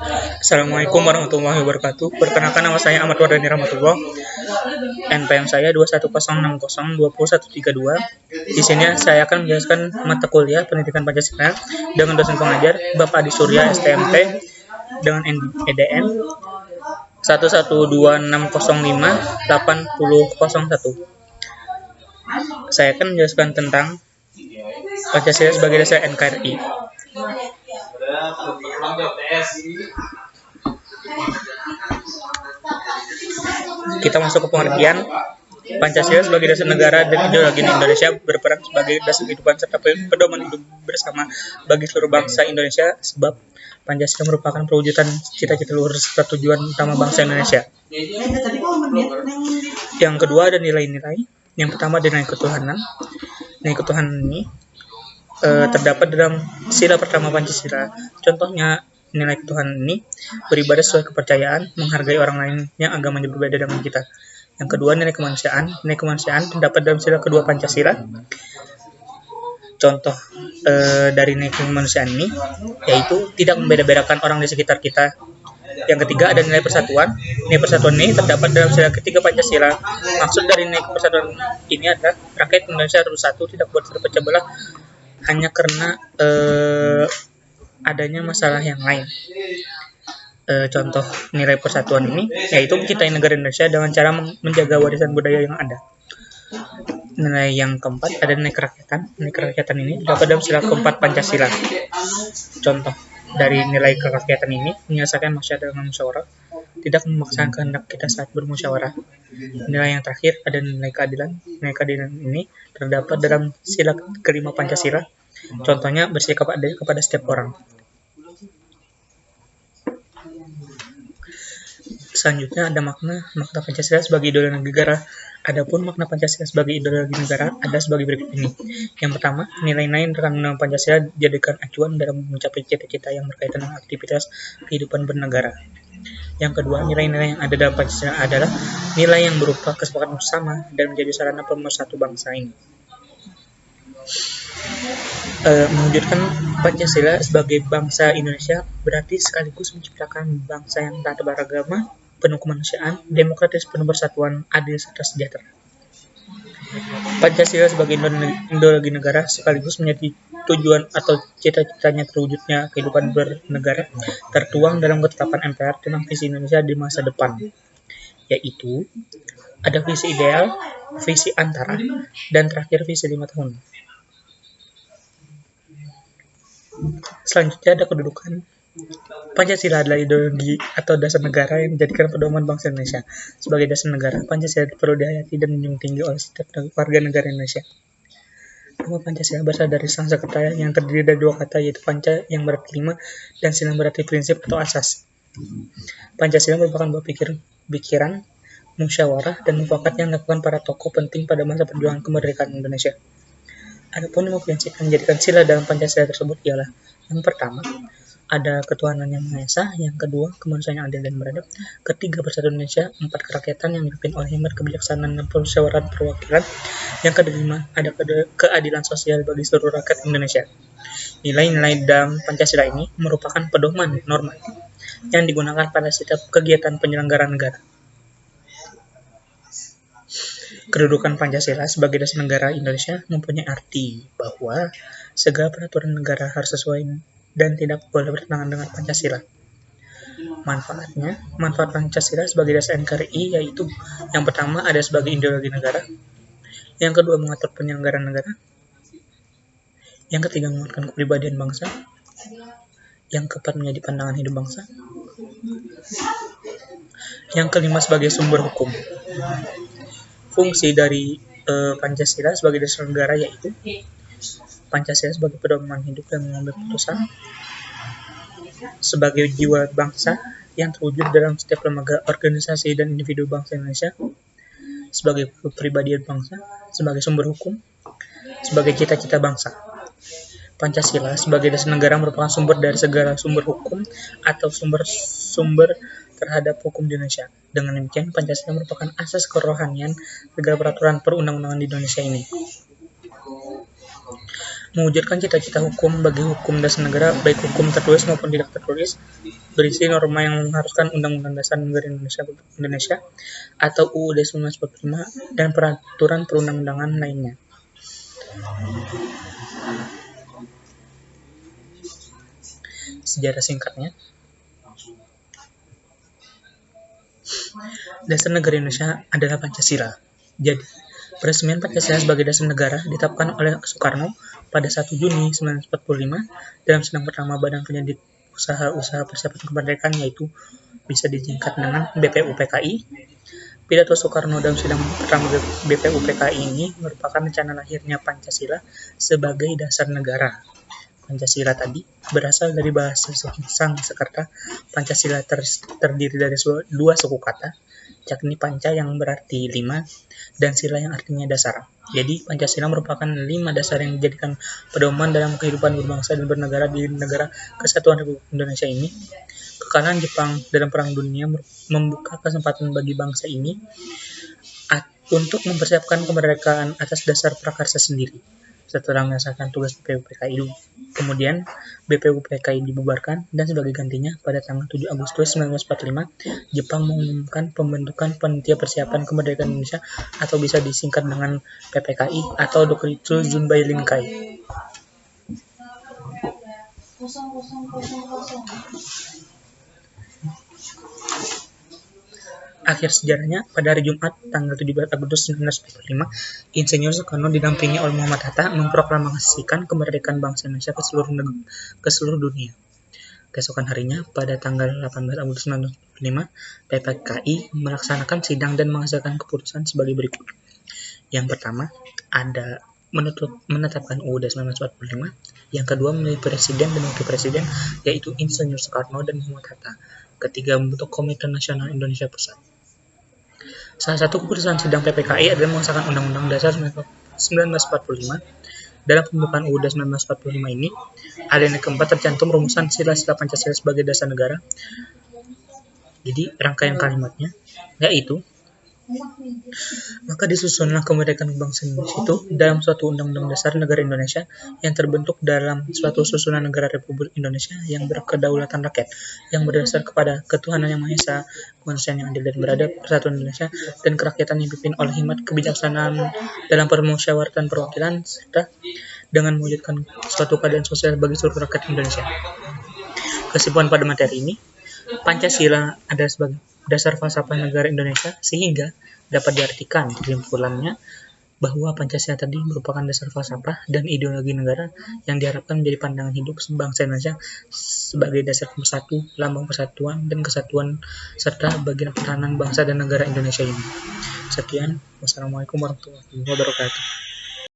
Assalamualaikum warahmatullahi wabarakatuh. Perkenalkan, nama saya Ahmad Wardani Rahmatullah. NPM saya 210602132. Di sini saya akan menjelaskan mata kuliah Pendidikan Pancasila dengan dosen pengajar Bapak Adi Surya STMT dengan EDN 112605801. Saya akan menjelaskan tentang Pancasila sebagai dasar NKRI. Kita masuk ke pengertian. Pancasila sebagai dasar negara dan ideologi Indonesia berperan sebagai dasar kehidupan serta pedoman hidup bersama bagi seluruh bangsa Indonesia, sebab Pancasila merupakan perwujudan cita-cita luhur serta tujuan utama bangsa Indonesia. Yang kedua ada nilai-nilai. Yang pertama nilai ketuhanan. Nilai ketuhanan ini terdapat dalam sila pertama Pancasila. Contohnya, nilai ketuhanan ini beribadah sesuai kepercayaan, menghargai orang lain yang agamanya berbeda dengan kita. Yang kedua, nilai kemanusiaan. Nilai kemanusiaan terdapat dalam sila kedua Pancasila. Contoh dari nilai kemanusiaan ini yaitu tidak membeda-bedakan orang di sekitar kita. Yang ketiga ada nilai persatuan. Nilai persatuan ini terdapat dalam sila ketiga Pancasila. Maksud dari nilai persatuan ini adalah rakyat Indonesia harus satu, tidak boleh terpecah belah hanya karena adanya masalah yang lain. Contoh nilai persatuan ini yaitu mencintai negara Indonesia dengan cara menjaga warisan budaya yang ada. Nilai yang keempat ada nilai kerakyatan. Nilai kerakyatan ini terdapat dalam sila keempat Pancasila. Contoh dari nilai kerakyatan ini menyelesaikan masalah dengan musyawarah, tidak memaksakan kehendak kita saat bermusyawarah. Nilai yang terakhir ada nilai keadilan. Nilai keadilan ini terdapat dalam sila kelima Pancasila. Contohnya bersikap adil kepada setiap orang. Selanjutnya ada makna Pancasila sebagai ideologi negara. Adapun makna Pancasila sebagai ideologi negara ada sebagai berikut ini. Yang pertama, nilai-nilai yang terkandung dalam Pancasila dijadikan acuan dalam mencapai cita-cita yang berkaitan dengan aktivitas kehidupan bernegara. Yang kedua, nilai-nilai yang ada dalam Pancasila adalah nilai yang berupa kesepakatan bersama dan menjadi sarana pemersatu bangsa ini. Mewujudkan Pancasila sebagai bangsa Indonesia berarti sekaligus menciptakan bangsa yang tak beragama, penuh kemanusiaan, demokratis, penuh persatuan, adil, serta sejahtera. Pancasila sebagai ideologi negara sekaligus menjadi tujuan atau cita-citanya terwujudnya kehidupan bernegara tertuang dalam ketetapan MPR tentang visi Indonesia di masa depan, yaitu ada visi ideal, visi antara, dan terakhir visi 5 tahun. Selanjutnya ada kedudukan. Pancasila adalah ideologi atau dasar negara yang menjadikan pedoman bangsa Indonesia. Sebagai dasar negara, Pancasila perlu dihayati dan menjunjung tinggi oleh setiap warga negara Indonesia. Nama Pancasila berasal dari Sanskerta yang terdiri dari dua kata, yaitu panca yang berarti 5 dan sila berarti prinsip atau asas. Pancasila merupakan buah pikiran, musyawarah, dan mufakat yang dilakukan para tokoh penting pada masa perjuangan kemerdekaan Indonesia. Adapun 5 prinsip yang menjadikan sila dalam Pancasila tersebut ialah: yang pertama, ada ketuhanan yang Maha Esa. Yang kedua, kemanusiaan yang adil dan beradab. Ketiga, persatuan Indonesia. 4, kerakyatan yang dipimpin oleh hikmat, kebijaksanaan, dan permusyawaratan perwakilan. Yang kelima, ada keadilan sosial bagi seluruh rakyat Indonesia. Nilai-nilai dalam Pancasila ini merupakan pedoman normatif yang digunakan pada setiap kegiatan penyelenggaraan negara. Kedudukan Pancasila sebagai dasar negara Indonesia mempunyai arti bahwa segala peraturan negara harus sesuai dan tidak boleh bertentangan dengan Pancasila. Manfaat Pancasila sebagai dasar NKRI yaitu: yang pertama ada sebagai ideologi negara, yang kedua mengatur penyelenggaraan negara, yang ketiga menguatkan kepribadian bangsa, yang keempat menjadi pandangan hidup bangsa, yang kelima sebagai sumber hukum. Fungsi dari Pancasila sebagai dasar negara yaitu: Pancasila sebagai pedoman hidup dan mengambil keputusan, sebagai jiwa bangsa yang terwujud dalam setiap lembaga, organisasi, dan individu bangsa Indonesia, sebagai kepribadian bangsa, sebagai sumber hukum, sebagai cita-cita bangsa. Pancasila sebagai dasar negara merupakan sumber dari segala sumber hukum atau sumber terhadap hukum di Indonesia. Dengan demikian, Pancasila merupakan asas kerohanian segala peraturan perundang-undangan di Indonesia ini. Mewujudkan cita-cita hukum bagi hukum dasar negara, baik hukum tertulis maupun tidak tertulis, berisi norma yang mengharuskan Undang-Undang Dasar Negara Indonesia atau UUD 1945 dan peraturan perundang-undangan lainnya. Sejarah singkatnya, dasar negara Indonesia adalah Pancasila. Jadi, peresmian Pancasila sebagai dasar negara ditetapkan oleh Soekarno pada 1 Juni 1945 dalam sidang pertama Badan Penyelidik Usaha Persiapan Kemerdekaan, yaitu bisa disingkat dengan BPUPKI. Pidato Soekarno dalam sidang pertama BPUPKI ini merupakan rencana lahirnya Pancasila sebagai dasar negara. Pancasila tadi berasal dari bahasa Sanskerta. Pancasila terdiri dari dua suku kata, yakni panca yang berarti 5 dan sila yang artinya dasar. Jadi Pancasila merupakan 5 dasar yang dijadikan pedoman dalam kehidupan berbangsa dan bernegara di negara Kesatuan Republik Indonesia ini. Kekalahan Jepang dalam Perang Dunia membuka kesempatan bagi bangsa ini untuk mempersiapkan kemerdekaan atas dasar prakarsa sendiri. Setelah melaksanakan tugas BPUPKI, kemudian BPUPKI dibubarkan dan sebagai gantinya pada tanggal 7 Agustus 1945, Jepang mengumumkan pembentukan Panitia Persiapan Kemerdekaan Indonesia atau bisa disingkat dengan PPKI atau Dokritsu Zunbai Rinkai. Akhir sejarahnya, pada hari Jumat, tanggal 17 Agustus 1945, Insinyur Soekarno didampingi oleh Muhammad Hatta memproklamasikan kemerdekaan bangsa Indonesia ke seluruh dunia. Keesokan harinya, pada tanggal 18 Agustus 1945, PPKI melaksanakan sidang dan menghasilkan keputusan sebagai berikut. Yang pertama, ada menetapkan UUD 1945. Yang kedua, memilih presiden dan wakil presiden, yaitu Insinyur Soekarno dan Muhammad Hatta. Ketiga, membentuk Komite Nasional Indonesia Pusat. Salah satu keputusan sidang PPKI adalah mengesahkan Undang-Undang Dasar 1945. Dalam pembukaan UUD 1945 ini, alinea keempat tercantum rumusan sila-sila Pancasila sebagai dasar negara. Jadi, rangkaian kalimatnya yaitu, maka disusunlah kemerdekaan bangsa Indonesia itu dalam suatu undang-undang dasar negara Indonesia yang terbentuk dalam suatu susunan negara Republik Indonesia yang berkedaulatan rakyat, yang berdasar kepada ketuhanan yang Maha Esa, kemanusiaan yang adil dan beradab, persatuan Indonesia, dan kerakyatan yang dipimpin oleh hikmat kebijaksanaan dalam permusyawaratan perwakilan, serta dengan mewujudkan suatu keadaan sosial bagi seluruh rakyat Indonesia. Kesimpulan pada materi ini, Pancasila adalah sebagai dasar falsafah negara Indonesia, sehingga dapat diartikan kesimpulannya bahwa Pancasila tadi merupakan dasar falsafah dan ideologi negara yang diharapkan menjadi pandangan hidup bangsa Indonesia sebagai dasar pemersatu, lambang persatuan dan kesatuan, serta bagian pertahanan bangsa dan negara Indonesia ini. Sekian, wassalamualaikum warahmatullahi wabarakatuh.